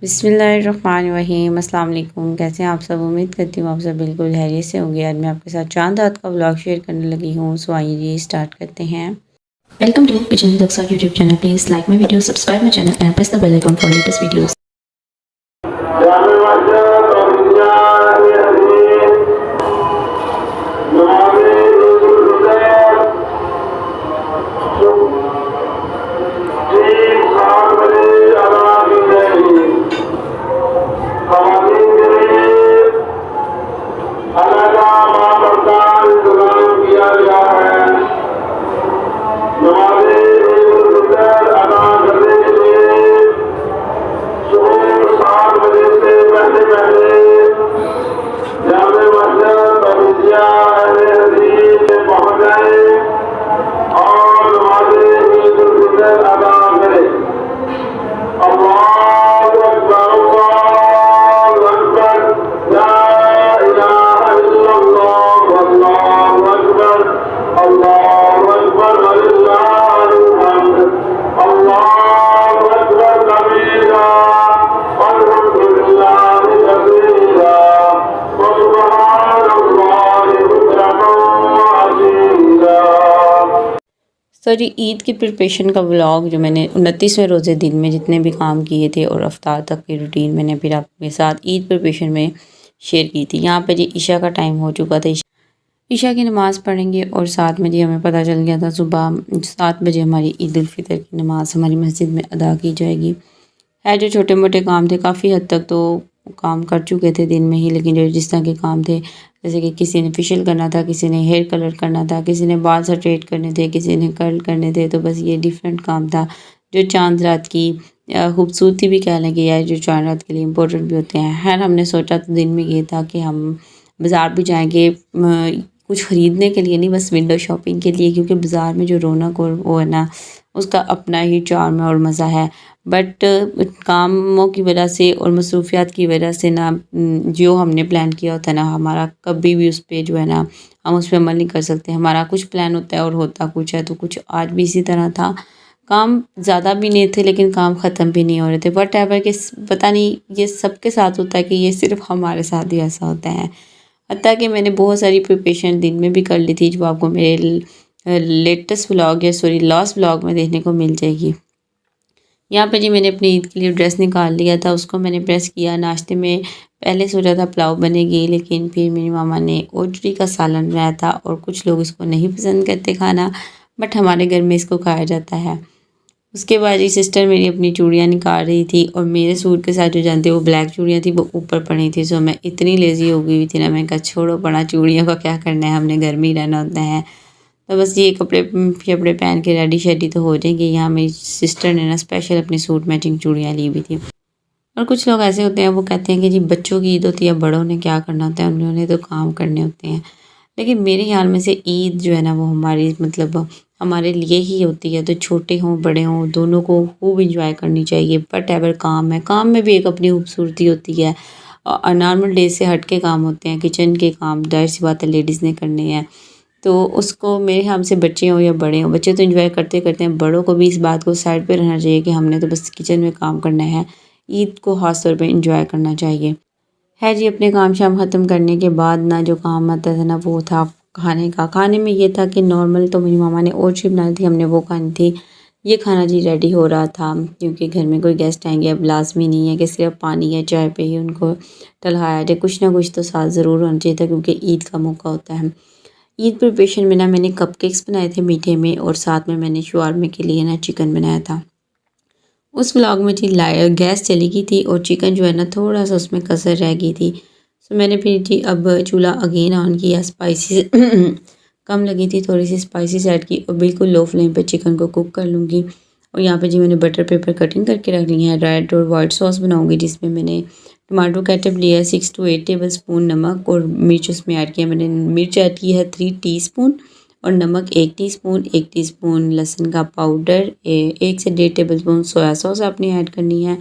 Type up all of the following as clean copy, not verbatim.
बिस्मिल्लाहिर्रहमानिर्रहीम। अस्सलाम वालेकुम। कैसे हैं आप सब? उम्मीद करती हूँ आप सब बिल्कुल खैरियत से होंगे। आज मैं आपके साथ चांद रात का व्लॉग शेयर करने लगी हूँ। सो आइए स्टार्ट करते हैं। Welcome to Kitchen Daksa YouTube channel. Please like my video, subscribe my channel and press the bell icon for latest videos. जी ईद की प्रिपरेशन का व्लॉग जो मैंने 29वें रोज़े दिन में जितने भी काम किए थे और अफ्तार तक की रूटीन मैंने फिर आपके साथ ईद प्रिपरेशन में शेयर की थी। यहाँ पे जी ईशा का टाइम हो चुका था। ईशा की नमाज़ पढ़ेंगे और साथ में जी हमें पता चल गया था सुबह 7 बजे हमारी ईद उल फितर की नमाज़ हमारी मस्जिद में अदा की जाएगी। है जो छोटे मोटे काम थे काफ़ी हद तक तो काम कर चुके थे दिन में ही, लेकिन जो जिस तरह के काम थे जैसे कि किसी ने फेशियल करना था, किसी ने हेयर कलर करना था, किसी ने बाल स्ट्रेट करने थे, किसी ने कर्ल करने थे, तो बस ये डिफरेंट काम था जो चांद रात की खूबसूरती भी कह लें कि या जो चांद रात के लिए इम्पोर्टेंट भी होते हैं। खैर हमने सोचा तो दिन में ये था कि हम बाज़ार भी जाएंगे कुछ ख़रीदने के लिए नहीं, बस विंडो शॉपिंग के लिए, क्योंकि बाज़ार में जो रौनक और वो है ना उसका अपना ही चार्म और मज़ा है। बट कामों की वजह से और मसरूफियात की वजह से ना जो हमने प्लान किया होता है ना हमारा कभी भी उस पर जो है ना हम उस पर अमल नहीं कर सकते। हमारा कुछ प्लान होता है और होता कुछ है, तो कुछ आज भी इसी तरह था। काम ज़्यादा भी नहीं थे लेकिन काम ख़त्म भी नहीं हो रहे थे। बट एवर कि पता नहीं ये सबके साथ होता है कि ये सिर्फ हमारे साथ ही ऐसा होता है। हत्ता कि मैंने बहुत सारी प्रिपरेशन दिन में भी कर ली थी जो आपको मेरे लेटेस्ट व्लॉग या सॉरी लास्ट व्लॉग में देखने को मिल जाएगी। यहाँ पे जी मैंने अपनी ईद के लिए ड्रेस निकाल लिया था, उसको मैंने प्रेस किया। नाश्ते में पहले सोचा था पुलाव बनेगी, लेकिन फिर मेरी मामा ने ओजरी का सालन बनाया था और कुछ लोग इसको नहीं पसंद करते खाना, बट हमारे घर में इसको खाया जाता है। उसके बाद जी सिस्टर मेरी अपनी चूड़ियाँ निकाल रही थी और मेरे सूट के साथ जो जानते वो ब्लैक चूड़ियाँ थी वो ऊपर पड़ी थी। सो मैं इतनी लेज़ी हो गई थी ना, मैं कहा छोड़ो पड़ा चूड़ियों का क्या करना है, हमने घर में ही रहना होता है। तो बस ये कपड़े शपड़े पहन के रेडी शेडी तो हो जाएंगे। यहाँ मेरी सिस्टर ने ना स्पेशल अपनी सूट मैचिंग चूड़ियाँ ली हुई थी। और कुछ लोग ऐसे होते हैं वो कहते हैं कि जी बच्चों की ईद होती है, बड़ों ने क्या करना होता है, उन्होंने तो काम करने होते हैं। लेकिन मेरे ख्याल में से ईद जो है ना वो हमारी मतलब हमारे लिए ही होती है, तो छोटे हों बड़े हों दोनों को खूब इंजॉय करनी चाहिए। बट एवर काम है, काम में भी एक अपनी खूबसूरती होती है। नॉर्मल डे से हट के काम होते हैं, किचन के काम जाहिर सी बात है लेडीज़ ने करने हैं, तो उसको मेरे ख्याल से बच्चे हों या बड़े हों, बच्चे तो एंजॉय करते करते हैं, बड़ों को भी इस बात को साइड पे रहना चाहिए कि हमने तो बस किचन में काम करना है। ईद को ख़ास तौर पे एंजॉय करना चाहिए। है जी अपने काम शाम ख़त्म करने के बाद ना जो काम आता था ना वो था खाने का। खाने में ये था कि नॉर्मल तो मेरी मामा ने ओटरी बनाई थी, हमने वो खानी थी। ये खाना जी रेडी हो रहा था क्योंकि घर में कोई गेस्ट आएंगे, अब लाजमी नहीं है कि सिर्फ पानी या चाय पे ही उनको टलहाया जाए, कुछ ना कुछ तो साथ ज़रूर होना चाहिए था क्योंकि ईद का मौका होता है। ईद प्रिपरेशन में ना मैंने कपकेक्स बनाए थे मीठे में और साथ में मैंने शवारमे के लिए ना चिकन बनाया था। उस व्लॉग में जी गैस चली गई थी और चिकन जो है ना थोड़ा सा उसमें कसर रह गई थी। तो मैंने फिर जी अब चूल्हा अगेन ऑन किया, स्पाइसी कम लगी थी, थोड़ी सी स्पाइसी ऐड की और बिल्कुल लो फ्लेम पे चिकन को कुक कर लूँगी। और यहाँ पे जी मैंने बटर पेपर कटिंग करके रख ली है। रेड और वाइट सॉस बनाऊँगी जिसमें मैंने टमाटो केचप लिया है 6 to 8 टेबल स्पून, नमक और मिर्च उसमें ऐड किया। मैंने मिर्च ऐड की है 3 टीस्पून और नमक 1 टीस्पून, 1 टीस्पून लहसुन का पाउडर, 1 से 1.5 टेबल स्पून सोया सॉस आपने ऐड करनी है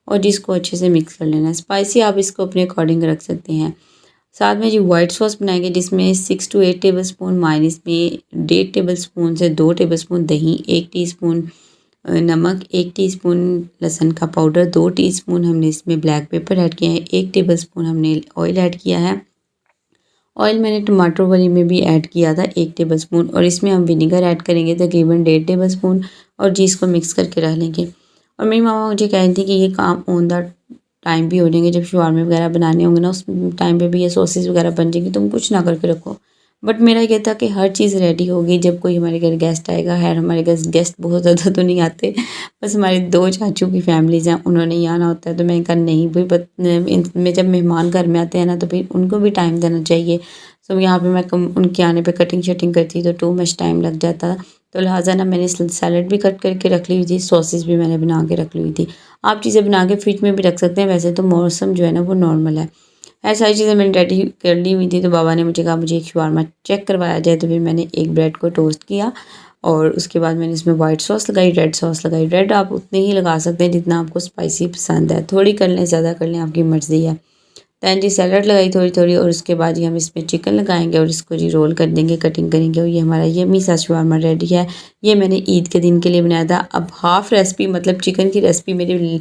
और जिसको अच्छे से मिक्स कर लेना है। स्पाइसी आप इसको अपने अकॉर्डिंग रख सकते हैं। साथ में जी वाइट सॉस बनाएंगे जिसमें 6 to 8 टेबल स्पून माइनस में 1.5 टेबल स्पून से 2 टेबल स्पून दही, 1 टीस्पून नमक, 1 टीस्पून लहसुन का पाउडर, 2 टीस्पून हमने इसमें ब्लैक पेपर ऐड किया है, 1 टेबलस्पून हमने ऑयल ऐड किया है। ऑयल मैंने टमाटर वाली में भी ऐड किया था 1 टेबलस्पून, और इसमें हम विनेगर ऐड करेंगे तकरीबन 1.5 टेबलस्पून, और जी इसको मिक्स करके रख लेंगे। और मेरी मामा मुझे कह रही थी कि ये काम ऑन द टाइम भी हो जाएंगे, जब शवारमे वगैरह बनाने होंगे ना उस टाइम पे भी ये सॉसेस वगैरह बन जाएंगी, तुम कुछ ना करके रखो। बट मेरा ये था कि हर चीज़ रेडी होगी जब कोई हमारे घर गेस्ट आएगा। खैर हमारे घर गेस्ट बहुत ज़्यादा तो नहीं आते, बस हमारे 2 चाचू की फैमिलीज़ हैं, उन्होंने ही आना होता है। तो मैंने कहा नहीं भाई, इनमें जब मेहमान घर में आते हैं ना तो फिर उनको भी टाइम देना चाहिए। सो यहाँ पे मैं उनके आने पे कटिंग शटिंग करती तो टू मच टाइम लग जाता। तो लिहाजा ना मैंने सैलड भी कट करके रख ली हुई थी, सॉसेस भी मैंने बना के रख ली हुई थी। आप चीज़ें बना के फ्रिज में भी रख सकते हैं, वैसे तो मौसम जो है ना वो नॉर्मल है। ऐसी सारी चीज़ें मैंने रेडी कर ली हुई थी। तो बाबा ने मुझे कहा मुझे एक शवारमा चेक करवाया जाए, तो फिर मैंने एक ब्रेड को टोस्ट किया और उसके बाद मैंने इसमें वाइट सॉस लगाई, रेड सॉस लगाई। रेड आप उतनी ही लगा सकते हैं जितना आपको स्पाइसी पसंद है, थोड़ी कर लें ज़्यादा कर लें आपकी मर्ज़ी है। दैन जी सैलड लगाई थोड़ी थोड़ी, और उसके बाद ही हम इसमें चिकन लगाएंगे और इसको जी रोल कर देंगे, कटिंग करेंगे, और ये हमारा यम्मी सा शवारमा रेडी है। ये मैंने ईद के दिन के लिए बनाया था। अब हाफ़ रेसिपी मतलब चिकन की रेसिपी मेरी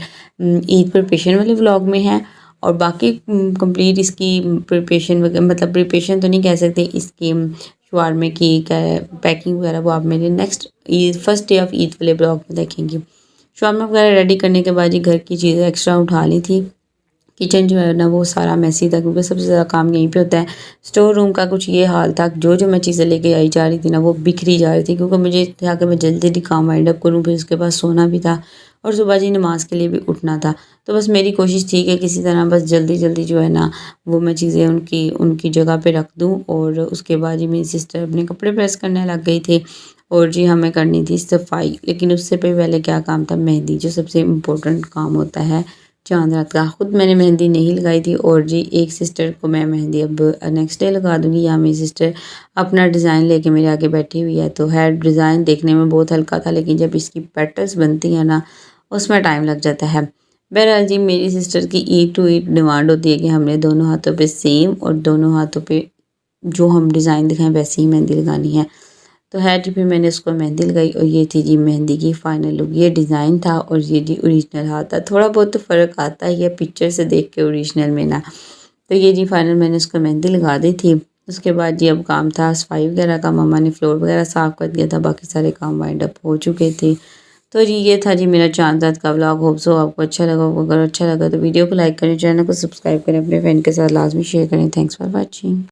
ईद प्रिपरेशन वाले व्लॉग में है, और बाकी कंप्लीट इसकी प्रिपरेशन मतलब प्रिपरेशन तो नहीं कह सकते, इसकी शवारमे की पैकिंग वगैरह वो आप मेरे next Eid first day of Eid वाले ब्लॉग में देखेंगे। शवारमा वगैरह रेडी करने के बाद ही घर की चीज़ें एक्स्ट्रा उठा ली थी। किचन जो है ना वो सारा मैसी था, क्योंकि सबसे ज़्यादा काम यहीं पे होता है। स्टोर रूम का कुछ ये हाल था, जो मैं चीज़ें लेके आई जा रही थी ना वो बिखरी जा रही थी, क्योंकि मुझे था कि मैं जल्दी जल्दी काम वाइंड अप करूँ, फिर उसके बाद सोना भी था और सुबह जी नमाज के लिए भी उठना था। तो बस मेरी कोशिश थी कि किसी तरह बस जल्दी जल्दी जो है ना वो मैं चीज़ें उनकी जगह पे रख दूँ। और उसके बाद ही मेरी सिस्टर अपने कपड़े प्रेस करने लग गई थी, और जी हमें करनी थी सफाई। लेकिन उससे पहले क्या काम था, मेहंदी, जो सबसे इम्पोर्टेंट काम होता है चांद रात का। खुद मैंने मेहंदी नहीं लगाई थी, और जी एक सिस्टर को मैं मेहंदी अब नेक्स्ट डे लगा दूँगी। यहाँ मेरी सिस्टर अपना डिज़ाइन लेके मेरे आगे बैठी हुई है। तो है डिज़ाइन देखने में बहुत हल्का था, लेकिन जब इसकी पेटल्स बनती हैं ना उसमें टाइम लग जाता है। बहरहाल जी मेरी सिस्टर की ईद टू ईद डिमांड होती है कि हमने दोनों हाथों पे सेम और दोनों हाथों पे जो हम डिज़ाइन दिखाएं वैसे ही मेहंदी लगानी है। तो है जी फिर मैंने उसको मेहंदी लगाई, और ये थी जी मेहंदी की फ़ाइनल लुक। ये डिज़ाइन था और ये जी ओरिजिनल हाथ था। थोड़ा बहुत तो फ़र्क आता ही है पिक्चर से देख के ओरिजिनल में ना। तो ये जी फाइनल मैंने उसको मेहंदी लगा दी थी। उसके बाद जी अब काम था सफाई वगैरह का, मम्मा ने फ्लोर वगैरह साफ़ कर दिया था, बाकी सारे काम वाइंड अप हो चुके थे। तो जी ये था जी मेरा चाँद रात का व्लॉग। होप सो आपको अच्छा लगा होगा। अगर अच्छा लगा तो वीडियो को लाइक करें, चैनल को सब्सक्राइब करें, अपने फ्रेंड के साथ लाजमी शेयर करें। Thanks for watching.